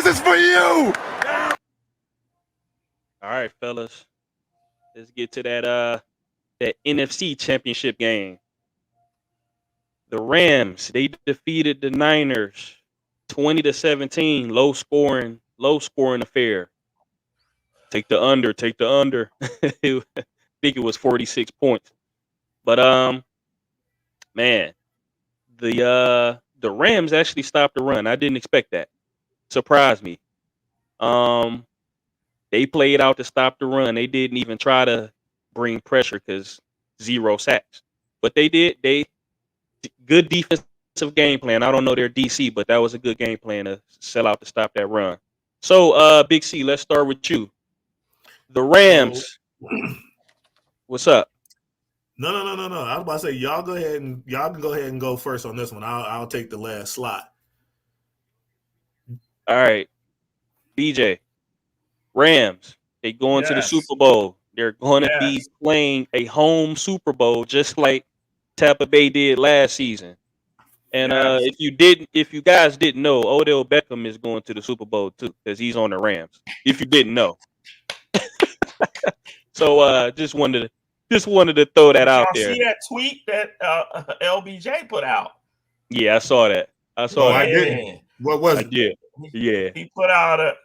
This is for you. All right, fellas. Let's get to that NFC Championship game. The Rams, they defeated the Niners 20-17. Low scoring affair. Take the under, take the under. I think it was 46 points. But man, the Rams actually stopped the run. I didn't expect that. Surprised me. Um they played out to stop the run. They didn't even try to bring pressure because 0 sacks. But they did. They good defensive game plan. I don't know their DC, but that was a good game plan to sell out to stop that run. So, Big C, let's start with you. The So Rams. What's up? no. I was about to say y'all can go ahead and go first on this one. I'll take the last slot. All right, BJ. Rams. They going to the Yes. Super Bowl. They're going to be Yes. playing a home Super Bowl, just like Tampa Bay did last season. And Yes. if you guys didn't know, Odell Beckham is going to the Super Bowl too because he's on the Rams. If you didn't know, so just wanted to throw that Did out y'all there. see that tweet that LBJ put out? Yeah, I saw that. Oh, I didn't. Yeah. What was I it? did. Yeah, He put out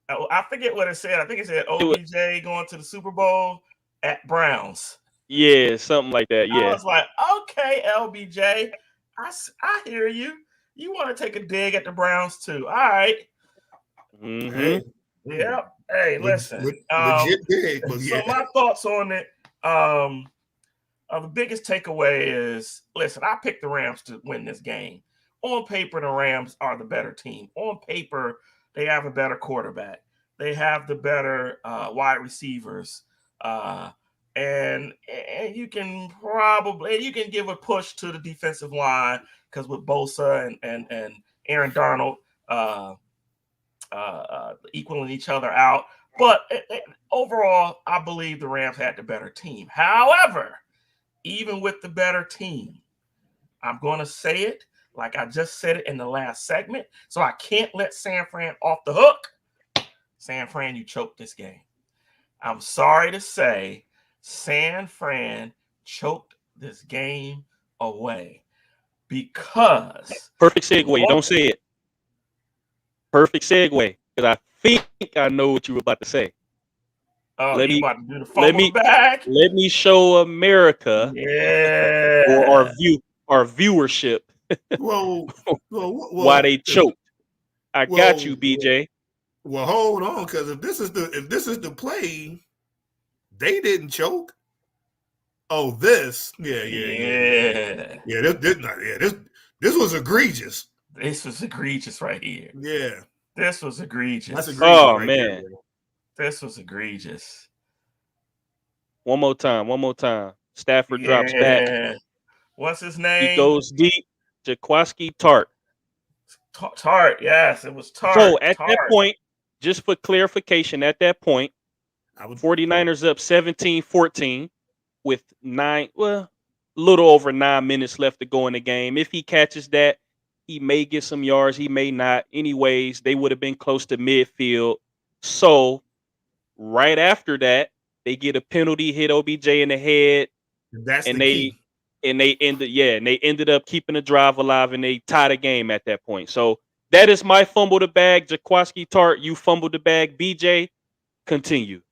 I forget what it said. I think it said OBJ going to the Super Bowl at Browns. yeah, something like that. I Yeah, was like, okay, LBJ, I hear you. You want to take a dig at the Browns too? All right. hmm Hey, Yep. Hey, listen. legit big, but So yeah. my thoughts on it. The biggest takeaway is, listen, I picked the Rams to win this game. On paper, the Rams are the better team. On paper, they have a better quarterback. They have the better wide receivers. And you can give a push to the defensive line because with Bosa and Aaron Darnold equaling each other out. But overall, I believe the Rams had the better team. However, even with the better team, I'm going to say it like I just said it in the last segment. So I can't let San Fran off the hook. San Fran, you choked this game. I'm sorry to say, San Fran choked this game away because perfect segue. Don't say it. Perfect segue because I think I know what you were about to say. Let you me about to do the fumble back. let me show America or our viewership Well, why they choked. I got you, BJ. Well, hold on, because if this is the play, they didn't choke. Oh, this, yeah. This was egregious. This was egregious right here. Yeah, this was egregious. That's egregious. Oh right man, there, this was egregious. One more time. Stafford drops back. What's his name? He goes deep. Jaquiski Tart. Tart, yes, it was Tart. So at that point, just for clarification, at that point, 49ers up 17-14 with a little over 9 minutes left to go in the game. If he catches that, he may get some yards. He may not. Anyways, they would have been close to midfield. So right after that, they get a penalty, hit OBJ in the head, and they ended up keeping the drive alive, and they tied the game at that point. So that is my fumble the bag. Jaquiski Tart, you fumbled the bag. BJ, continue.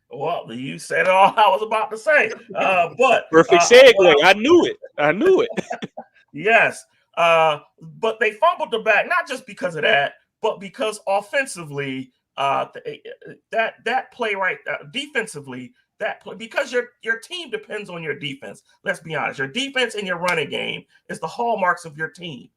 Well, you said all I was about to say. But perfect segue. I knew it. Yes. But they fumbled the bag, not just because of that, but because offensively, that play right defensively, because your team depends on your defense. Let's be honest. Your defense and your running game is the hallmarks of your team.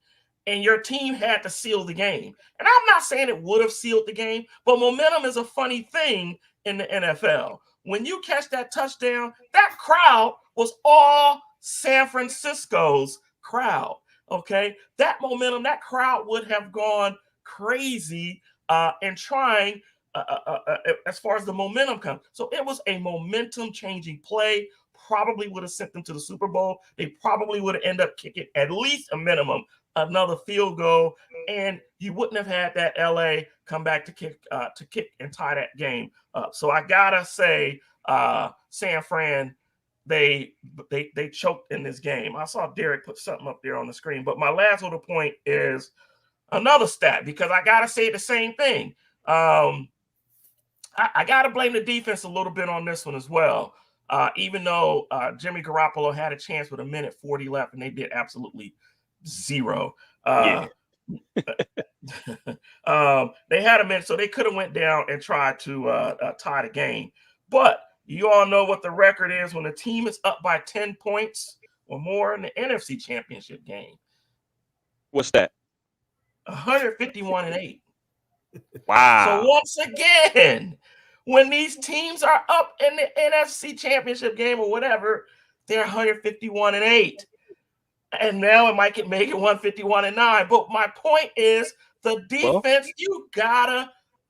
And your team had to seal the game. And I'm not saying it would have sealed the game, but momentum is a funny thing in the NFL. When you catch that touchdown, that crowd was all San Francisco's crowd. Okay, that momentum, that crowd would have gone crazy and trying as far as the momentum comes. So it was a momentum changing play, probably would have sent them to the Super Bowl. They probably would have ended up kicking at least a minimum another field goal, and you wouldn't have had that LA come back to kick and tie that game up. So I gotta say, San Fran, they choked in this game. I saw Derek put something up there on the screen, but my last little point is another stat, because I gotta say the same thing. I gotta blame the defense a little bit on this one as well. Even though Jimmy Garoppolo had a chance with 1:40 left, and they did absolutely zero. They had a minute, so they could have went down and tried to tie the game. But you all know what the record is when a team is up by 10 points or more in the NFC Championship game. What's that? 151-8. Wow. So once again, when these teams are up in the NFC Championship game or whatever, they're 151-8. And now it might make it 151-9. But my point is, the defense,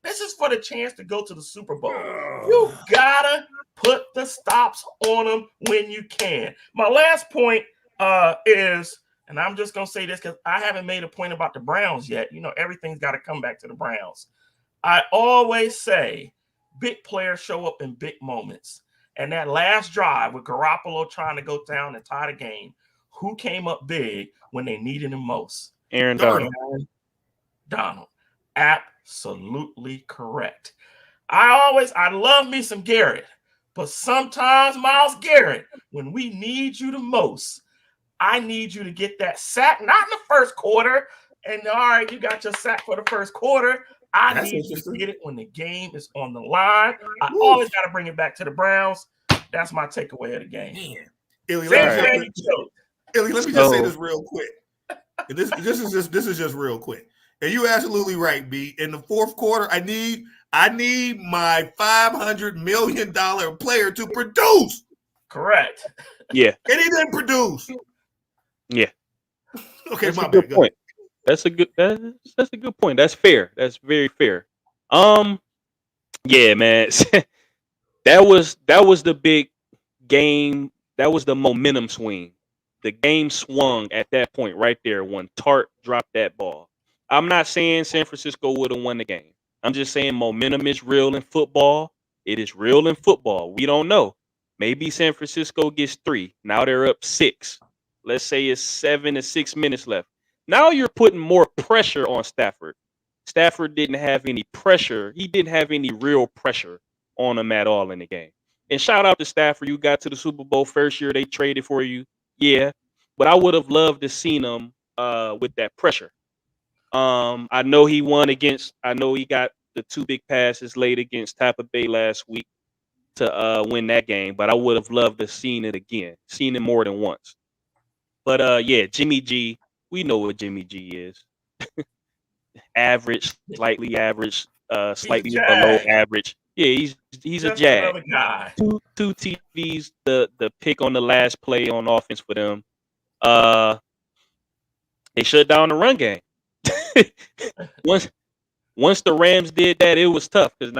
this is for the chance to go to the Super Bowl. You gotta put the stops on them when you can. My last point is, and I'm just gonna say this because I haven't made a point about the Browns yet. You know, everything's got to come back to the Browns. I always say big players show up in big moments. And that last drive with Garoppolo trying to go down and tie the game, who came up big when they needed him most? Aaron Donald. Donald. Absolutely correct. I love me some Garrett, but sometimes, Myles Garrett, when we need you the most, I need you to get that sack, not in the first quarter. And all right, you got your sack for the first quarter. I need you to get it when the game is on the line. I always got to bring it back to the Browns. That's my takeaway of the game. Illy, let me just say this real quick. This is just real quick. And you're absolutely right, B. In the fourth quarter, I need my $500 million player to produce. Correct. Yeah. And he didn't produce. Yeah. Okay, that's my a good bad. point. That's a good point. That's fair. That's very fair. Yeah, man. that was the big game. That was the momentum swing. The game swung at that point right there when Tart dropped that ball. I'm not saying San Francisco would have won the game. I'm just saying momentum is real in football. It is real in football. We don't know. Maybe San Francisco gets 3. Now they're up 6. Let's say it's 7 to 6 minutes left. Now you're putting more pressure on Stafford. Stafford didn't have any pressure. He didn't have any real pressure on him at all in the game. And shout out to Stafford. You got to the Super Bowl first year they traded for you. Yeah. But I would have loved to seen him with that pressure. I know he got the 2 big passes late against Tampa Bay last week to win that game, but I would have loved to seen it again, seen it more than once. But yeah, Jimmy G, we know what Jimmy G is. Average, slightly below average. Yeah, he's a jag. Guy. Two TDs, the pick on the last play on offense for them. They shut down the run game. Once the Rams did that, it was tough because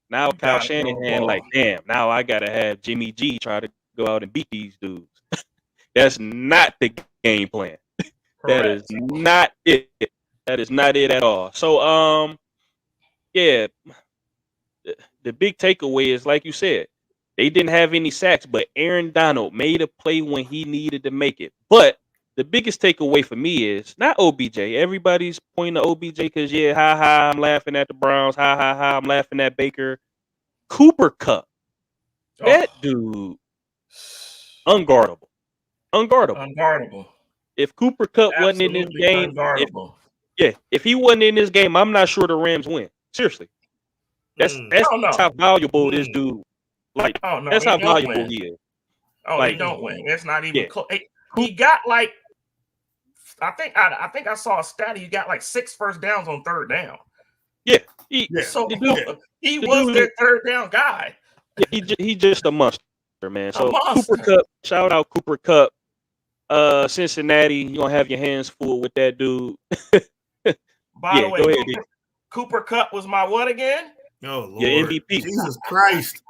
now Kyle Shanahan like, damn, now I gotta have Jimmy G try to go out and beat these dudes. That's not the game plan. That is not it. That is not it at all. So yeah, the big takeaway is like you said, they didn't have any sacks, but Aaron Donald made a play when he needed to make it. But the biggest takeaway for me is not OBJ. Everybody's pointing to OBJ because, yeah, ha, I'm laughing at the Browns. Ha, I'm laughing at Baker. Cooper Kupp. That dude, unguardable. If Cooper Kupp wasn't in this game, if he wasn't in this game, I'm not sure the Rams win. Seriously. That's how valuable this dude. Like, that's how valuable he is. He don't win. It's not even close. He got like, I think I saw a stat. He got like 6 first downs on third down. Yeah, he was their third down guy. He just a monster, man. So Cooper Kupp, shout out Cooper Kupp. Cincinnati, you gonna have your hands full with that dude. By the way, Cooper Kupp was my what again? Oh Lord, your MVP. Jesus Christ.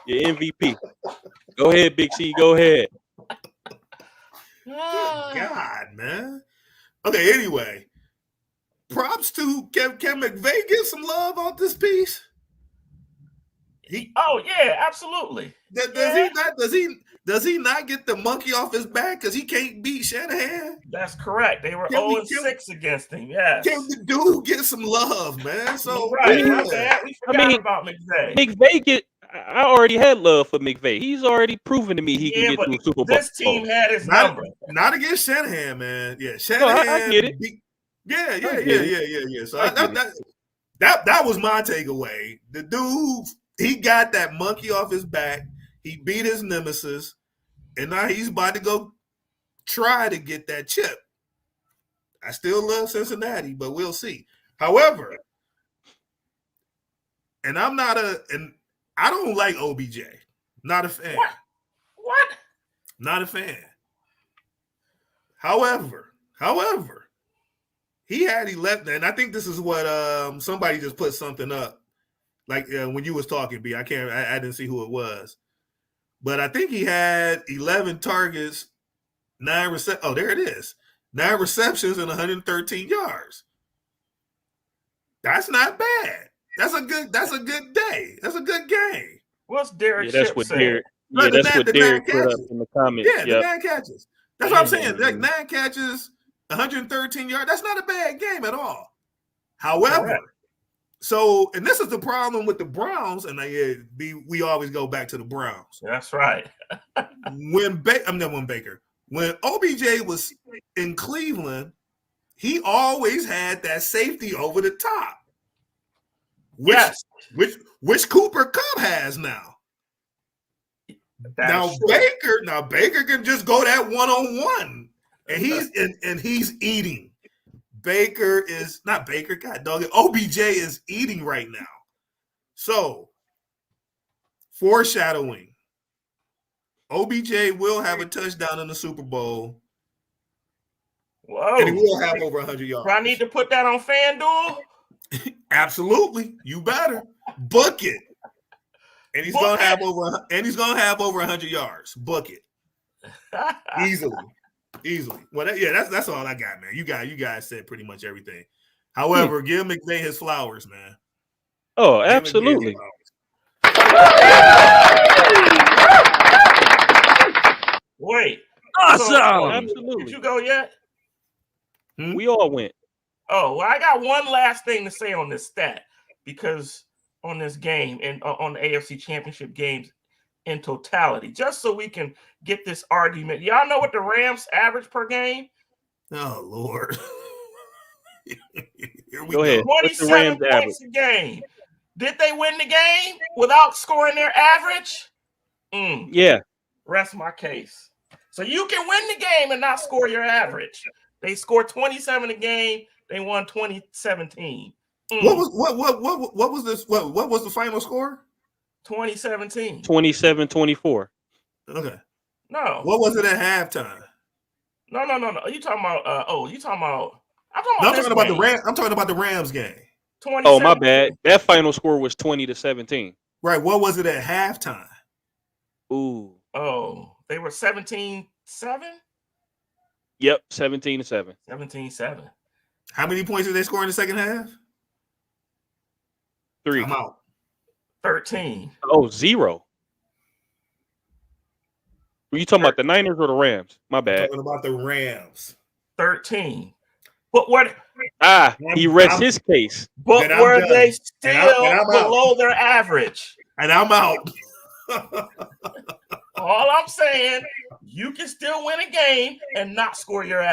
Your MVP. Go ahead, Big C. Go ahead. Good God, man. Okay, anyway. Props to can McVay get some love off this piece? Oh yeah, absolutely. Does he not get the monkey off his back because he can't beat Shanahan? That's correct. They were 0-6 against him. Yes. Can the dude get some love, man? So right, my bad. We forgot about McVay. McVay I already had love for McVay. He's already proven to me he can get to a Super Bowl. This team had his number. Not against Shanahan, man. Yeah, Shanahan. No, I get it. Yeah. So that was my takeaway. The dude, he got that monkey off his back. He beat his nemesis, and now he's about to go try to get that chip. I still love Cincinnati, but we'll see. However, and I don't like OBJ. Not a fan. What? Not a fan. However, he had 11, and I think this is what somebody just put something up. Like when you was talking, B, I didn't see who it was. But I think he had 11 targets, 9 receptions. Oh, there it is. 9 receptions and 113 yards. That's not bad. That's a good day. That's a good game. What's Derek? Yeah, that's what Derek. Yeah, that's what Derek put up in the comments. Yeah, the 9 catches. That's what I'm saying. Like 9 catches, 113 yards. That's not a bad game at all. However, and this is the problem with the Browns, and we always go back to the Browns. That's right. When OBJ was in Cleveland, he always had that safety over the top. Which Cooper Kupp has now. Baker can just go that one-on-one, and he's eating. Baker is not Baker. God dog it. OBJ is eating right now. So, foreshadowing. OBJ will have a touchdown in the Super Bowl. Whoa! And he will have over 100 yards. Do I need to put that on FanDuel? Absolutely, you better book it. And he's gonna have over 100 yards. Book it easily. Well, that's all I got, man. You guys said pretty much everything. However, give McVay his flowers, man. Oh, absolutely. Wait, awesome! Absolutely. Did you go yet? We all went. Oh, well, I got one last thing to say on this stat, because on this game and on the AFC Championship games in totality, just so we can get this argument. Y'all know what the Rams average per game? Oh, Lord. Here we go. Ahead. 27 points a game. Did they win the game without scoring their average? Yeah. Rest my case. So you can win the game and not score your average. They scored 27 a game. They won 2017. What was this? What was the final score? 2017. 27-24. Okay. No. What was it at halftime? No. You talking about? I'm talking about the Rams. I'm talking about the Rams game. Oh, my bad. That final score was 20-17. Right. What was it at halftime? Ooh. Oh, they were 17-7. Yep, 17-7. 17-7. How many points did they score in the second half? 3. I'm out. 13. Oh, 0. Were you talking about the Niners or the Rams? My bad. I'm talking about the Rams. 13. But what? He rests his case. But were they still below their average? And I'm out. All I'm saying, you can still win a game and not score your average.